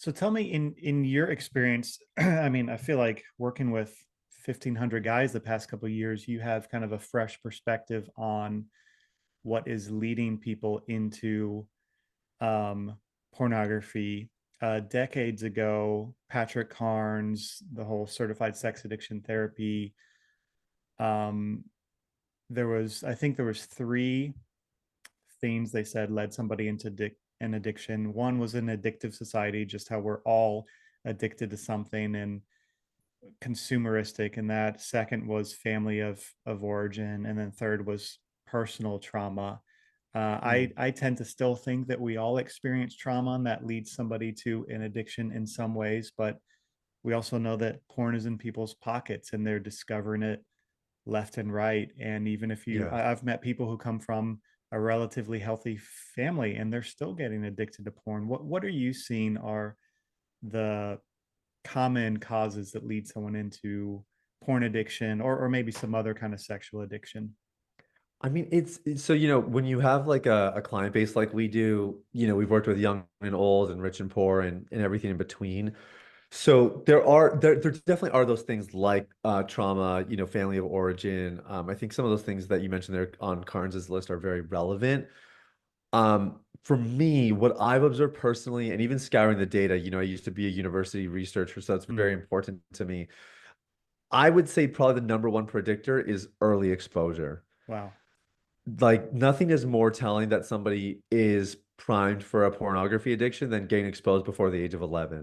So tell me in your experience, I mean, I feel like working with 1,500 guys the past couple of years, you have kind of a fresh perspective on what is leading people into um, pornography. Decades ago, Patrick Carnes, the whole certified sex addiction therapy, um, I think there was three things they said led somebody into an addiction. One was an addictive society, just how we're all addicted to something and consumeristic, and that second was family of origin, and then third was personal trauma. Mm. I tend to still think that we all experience trauma and that leads somebody to an addiction in some ways, but we also know that porn is in people's pockets and they're discovering it left and right. And even if Yeah. I've met people who come from a relatively healthy family and they're still getting addicted to porn. What are you seeing are the common causes that lead someone into porn addiction or maybe some other kind of sexual addiction? I mean, so, when you have like a client base like we do, we've worked with young and old and rich and poor and everything in between. So there definitely are those things like trauma, family of origin. I think some of those things that you mentioned there on Carnes's list are very relevant. For me, what I've observed personally, and even scouring the data, I used to be a university researcher, so it's very Mm, important to me. I would say probably the number one predictor is early exposure. wow. Like nothing is more telling that somebody is primed for a pornography addiction than getting exposed before the age of 11.